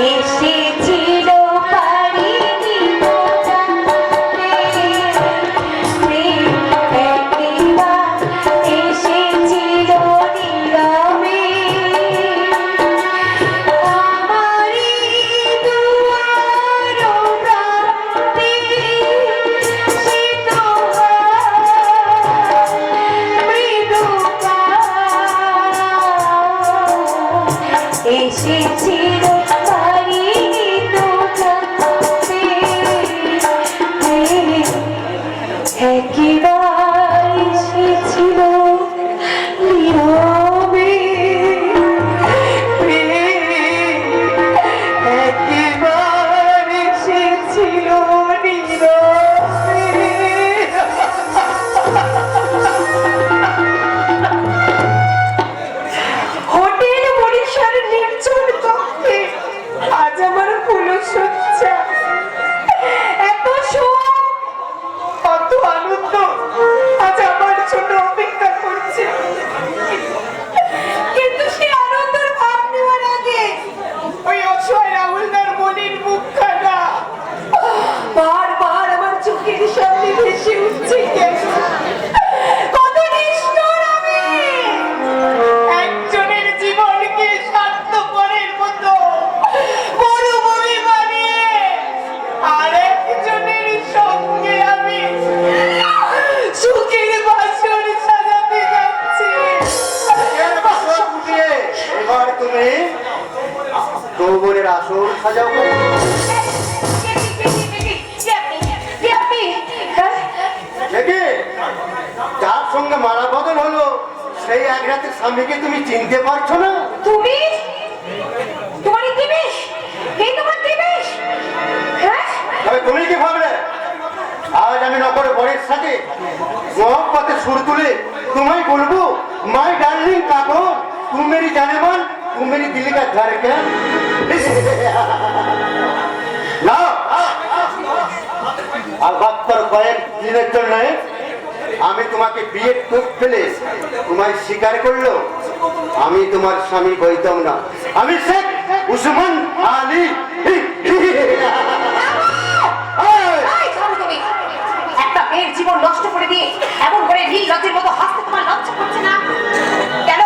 এসেছিল পারিনি বোঝাতে, প্রেম একবার এসেছিল নীরবে, আমারই দুয়ার প্রান্তে, সে তোমার মৃদু এসেছিল পারিনি তো জানতে, একবার এসেছিল নীরবে, একবার এসেছিল নীরবে। হোটেল বরিশাল নির্জন কক্ষে আজ আমার ফুলসজ্জা, এত শোক, কত আনন্দ আজ আমার জন্য অপেক্ষা করছে। কিন্তু সেই আনন্দের ভাব নেওয়ার আগে ওই অসহায় রাহুলদার মনের মুখখানা বারবার আমার চোখের সামনে ভেসে উঠছে। কেন কত নিষ্ঠুর আমি! একজনের জীবনকে স্বার্থপরের মতো মরুভূমি বানিয়ে আরেকজনের সঙ্গে আমি সুখের বাসর সাজাতে যাচ্ছি। এবার তুমি যৌবনের আসর সাজাও। দেখি যার সঙ্গে মারা বদল হলো সেই এক রাতের স্বামীকে তুমি চিনতে পারছো না? তুমি তোমারই দিবেশ, এই তোমার দিবেশ। হ্যাঁ, তবে তুমি কি ভাবলে আজ আমি নকর বরের সাথে মহব্বতে সুর তুলে তোমায় বলবো, মাই ডার্লিং কাকো, তুম মেরি জানে মান, তুম মেরি দিল কা ধড়কন। না, আর মাত্র কয়েক দিনের জন্য আমি তোমাকে বিয়ে টোপ ফেলে তোমায় স্বীকার করলো আমি তোমার স্বামী হইতাম না, আমি শেখ উসমান আলী। একটা মেয়ের জীবন নষ্ট করে দিয়ে এমন করে নীল রাতের মতো হাসতে তোমার লজ্জা করছে না? কেন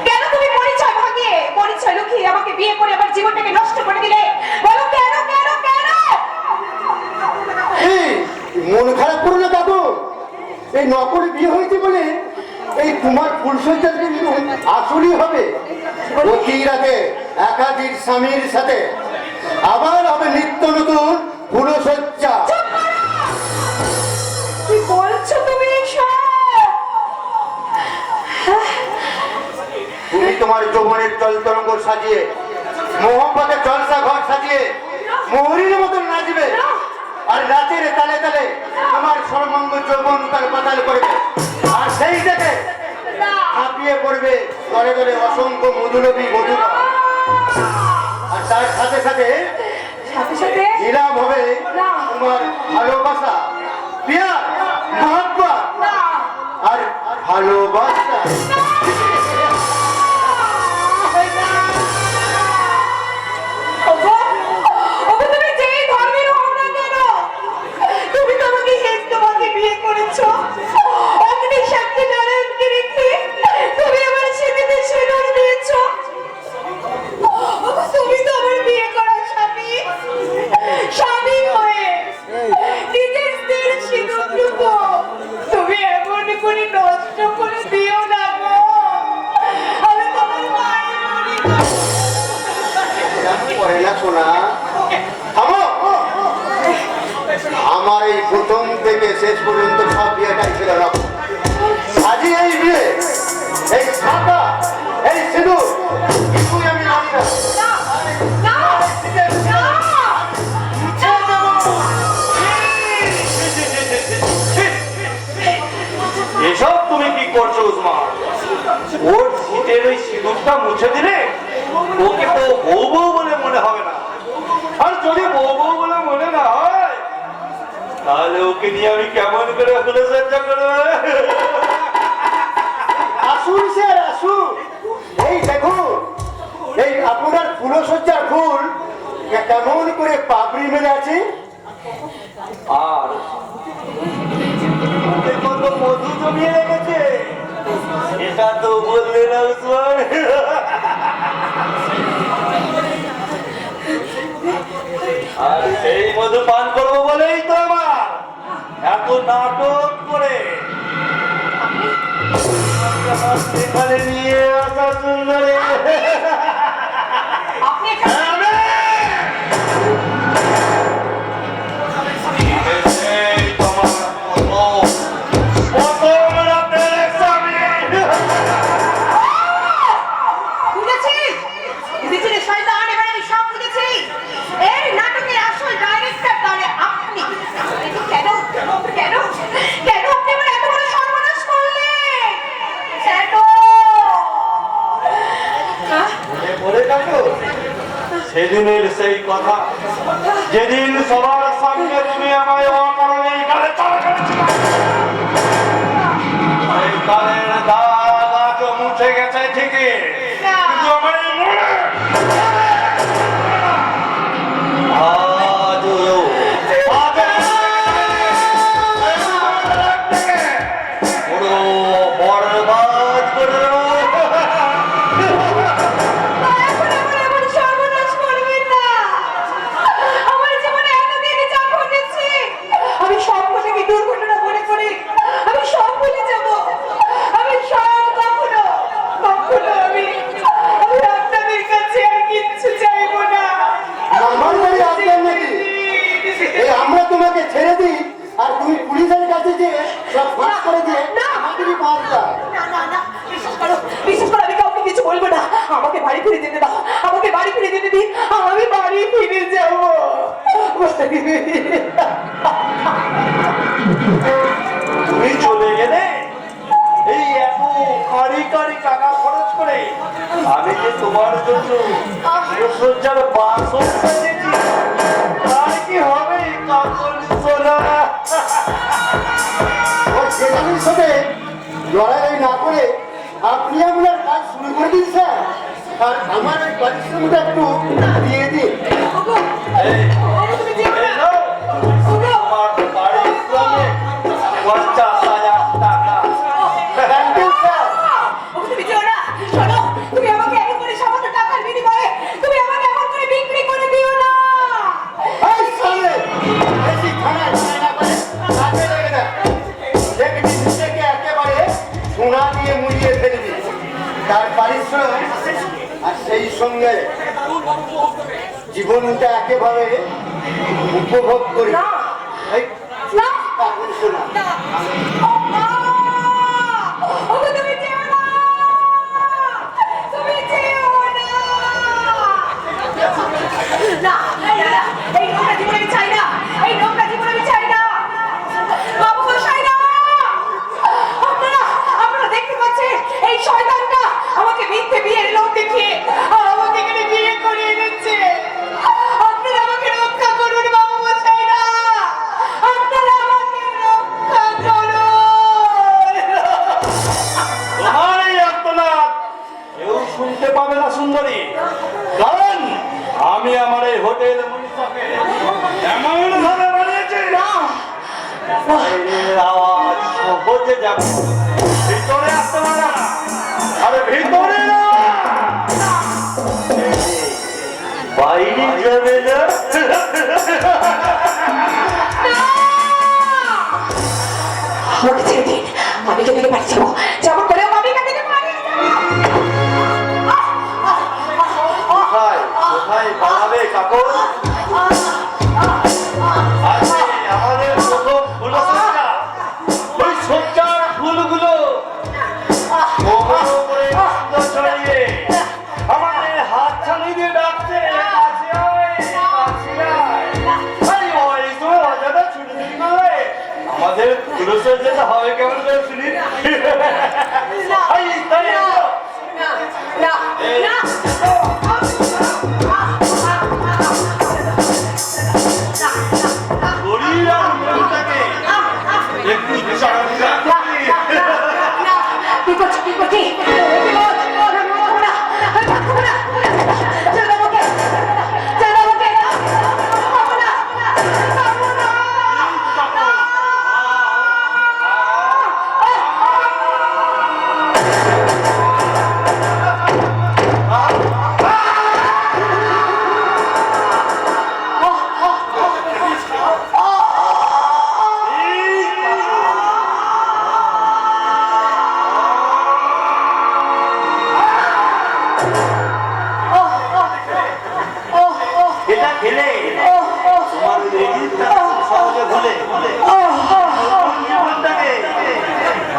কেন তুমি পরিচয় ভাঙিয়ে পরিচয় লুকিয়ে আমাকে বিয়ে করে আমার জীবনটাকে নষ্ট করে দিলে? বলো কেন কেন কেন? মন খারাপ করো না কাকু, এই নকল বিয়ে হয়েছে বলে এই তোমার ফুলসজ্জা আসলই হবে। প্রতি রাতে একাধিক স্বামীর সাথে আবার হবে নিত্য নতুন ফুলসজ্জা। কি বলছো তুমি এসব? তুমি তোমার যৌবনের জল তরঙ্গ সাজিয়ে মোহব্বতের জলসা ঘর সাজিয়ে মোহরির মতন নাচবে, আর নাচের তালে তালে তোমার সর্বাঙ্গ যৌবন তার পাতাল করবে, আর সেই থেকে ঝাঁপিয়ে পড়বে দলে দলে অসংখ্য মধুলভী মধুর, আর তার সাথে সাথে সাথে সাথে নিলাম হবে তোমার ভালোবাসা, প্যার, মহব্বত আর ভালোবাসা। তুমি যেই ধর্মের হও না কেন, তুমি তো আমাকে হিন্দুবাদী বিয়ে করেছো। অগ্নি সাক্ষী নারায়ণকে রেখে তুমি আমার স্মৃতিতে সিঁদুর দিয়েছো। তুমি তো আমার বিয়ে করা স্বামী, স্বামী হয়ে নিজের স্ত্রীর সিঁদুরটুকু তুমি এমন করে নষ্ট করে দিও না গো। আমি তোমার মায়ের করে না শোনা, থামো। আমার এই প্রথম থেকে শেষ পর্যন্ত সব বিয়েটাই ছিল না আজই এই বিয়ে, এই ছাতা, এই সিঁদুর কিছুই আমি জানি না। এসব তুমি কি করছো উসমান? ওর শীতের ওই সিঁদুরটা মুছে দিলে ওকে তো বউ বউ বলে মনে হবে না, আর যদি বউ বউ বলে মনে না হয় তাহলে ওকে নিয়ে আমি কেমন করে ফুলসজ্জা করবো? আসুন স্যার আসুন, এই দেখুন এই আপনার ফুলসজ্জার ফুল কেমন করে পাপড়ি মেরে আছে? আর মুখে কত মধু জমিয়ে রেখেছে, এটা তো বললে না উসমান। আর সেই মধু পান করবো বলেই তো আমার এত নাটক করে এখানে নিয়ে আসা সুন্দরী। আপনি এখানে এই তোমার প্রথম রাতের স্বামী। বুঝেছি বুঝেছি রে শয়তান, এবার আমি সব বুঝেছি। এই নাটকের আসল ডাইরেক্টর তাহলে আপনি। কেন কেন কেন কেন আপনি আমার এত বড় সর্বনাশ করলেন? কেন? মনে পড়ে গেল সেদিনের সেই কথা, যেদিন সবার সামনে তুমি আমায় অকারণে গালে চালা করেছিলে। সেই গালের দাগ আজও মুছে গেছে ঠিকই, কিন্তু আমার এই মনে আজও পুরো বরবাদ করে দেবো। এমন সর্বনাশ করবেন না। আমার জীবনে এতদিন যা ঘটেছে আমি সব ঘটনাকে দুর্ঘটনা মনে করি, আমি সব ভুলে যাব। আমি সব কখনো কখনো আমি আপনাদের কাছে আর কিচ্ছু চাইবো না। আমার বাড়ি আপনার নাকি? এই আমরা তোমাকে ছেড়ে দিই আর তুমি পুলিশের কাছে যে সব ফাঁস করে দিয়ে আমাদেরই মারতা। না না না, বিশেষ করে আমি কাউকে কিছু বলবো না। আমাকে বাড়ি ফিরে যেতে দাও, আমাকে বাড়ি ফিরে যেতে দিন, আমি বাড়ি ফিরে যাবো। তুমি চলে গেলে এই এত কারি কারি টাকা খরচ করে আমি যে তোমার জন্য সজ্জার বাসন সাজিয়েছি, তার কি হবে কাপড় সোনা? ওর সেখানের সাথে লড়াই না করে আপনি আপনার কাজ শুরু করে দিন স্যার, আর আমার ওই পরিশ্রমটা একটু দিয়ে দিন। এই, তুমি যেও এই না। নাও, তোমার বাড়ির শ্রমে 50,000 টাকা। Thank you sir. তুমি যেও না। শোনো, তুমি আমাকে এমন করে সামান্য টাকার বিনিময়ে তুমি আমাকে এমন করে বিক্রি করে দিও না। এই সামনে বেশি থানায় না করে কাজে লেগে না। দেখবি নিজেকে একেবারে সোনা দিয়ে মুড়িয়ে ফেলবি, তার পারিশ্রম আর সেই সঙ্গে জীবনটা একেবারে উপভোগ করি। না। এই না পাগল শোনা। না, মা! ওগো, তুমি যেও না। তুমি যেও না। না, না, না, এই নোংরা জীবন আমি চাই না। এই নোংরা জীবন আমি চাই না। বাবু মশাই না! আপনারা দেখতে পাচ্ছেন এই শয়তানটা আমাকে মিথ্যে বিয়ের লোক দেখিয়ে আমাকে এখানে বিয়ে করিয়ে নিচ্ছে। আপনারা আমাকে রক্ষা করুন বাবু মশাই না! আপনারা আমাকে রক্ষা করুন। তোমার এই আর্তনাদ কেউ শুনতে পাবে না সুন্দরী, কারণ আমি আমার এই হোটেল মনীষাকে এমন ভাবে বানিয়েছি বাইরের আওয়াজ সহজে যাবে, ভিতরে আসতে পারে না। আরে ভিতরে না, বাইরে যাবে না। আমাকে ছেড়ে দিন, আমি এখান থেকে বাড়ি যাবো। যেমন করে আমি এখান থেকে পালিয়ে যাবো। কোথায় কোথায় পালাবে কাকর? আজকে আমাদের প্রথম ফুল সজ্জা, ওই সজ্জার ফুলগুলো কোমর উপরে সুন্দর ছড়িয়ে আমাদের হাত ছানি দিয়ে ডাকছে, কাছে আয়, কাছে আয়। আরে ওই তো অজানা ছুটি ছুটি করে আমাদের ফুল সজ্জাটা হবে কেমন করে শুনি? এই তাই এসো। না, না, শরীর আর মনটাকে একটু বিচার করি। কি করছি কি করছি? ছেড়ে দাও আমাকে, ছেড়ে দাও আমাকে, ছেড়ে দাও আমাকে। এটা খেলে তোমার রেডিটা সহজে ভুলে জীবনটাকে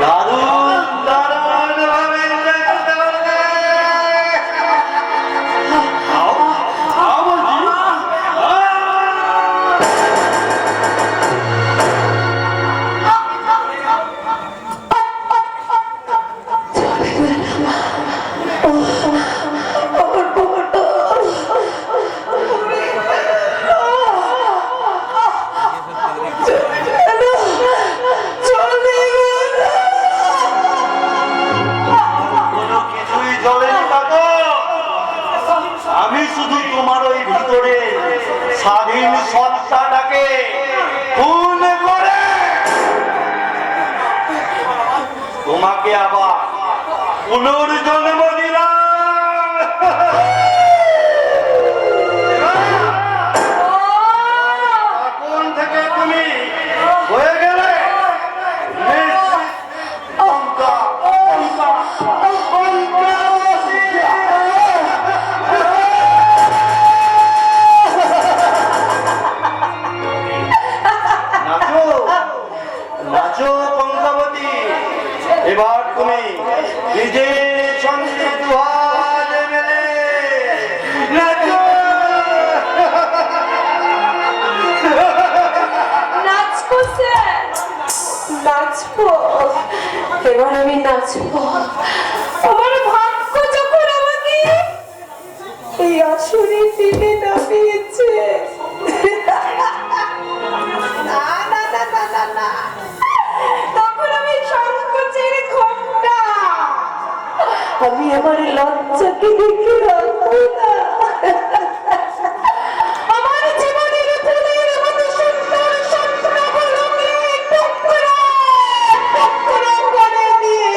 দারুণ দারুণ ভাবে enjoy করতে পারবে। খাও, খাও বলছি। কোনো কিছুই জ্বলেনি কাকু। আমি শুধু তোমার ওই ভিতরে স্বাধীন সত্তাটাকে খুন করে তোমাকে আবার পুনর্জন্ম দিলাম। এখন থেকে তুমি হয়ে গেলে নাচো নাচো পঙ্কাবতী, এবার তুমি নিজের ছন্দে দুহাত মেলে নাচো। নাচবো স্যার, নাচবো, এবার আমি নাচবো। আমার ভাগ্য যখন আমাকে এই আসরে দিনে নামিয়েছে। না না না না না না, তখন আমি সংকোচের ঘোমটা, আমি আমার লজ্জাকে দেখে রাখবো না। আমার জীবনের ফুলের মতো সুন্দর স্বপ্নগুলোকে টুকরো টুকরো করে দিয়ে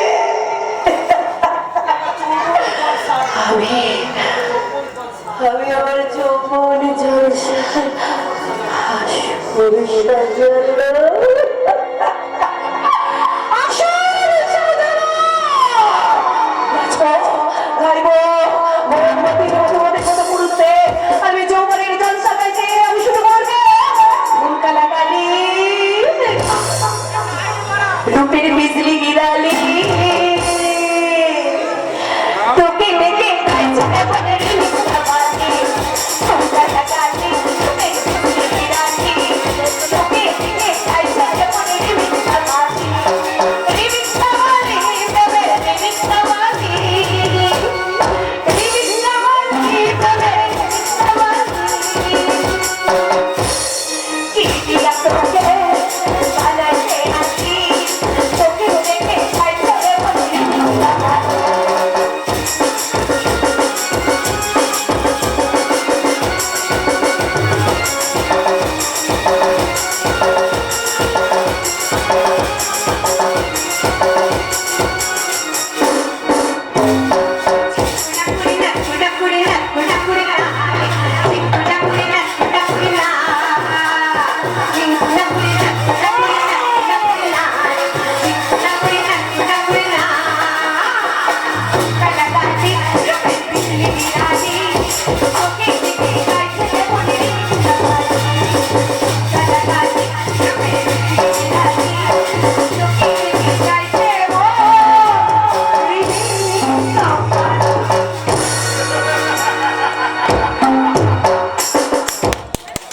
আমি আমার যৌবন জলসার হাসপুর সাজালাম।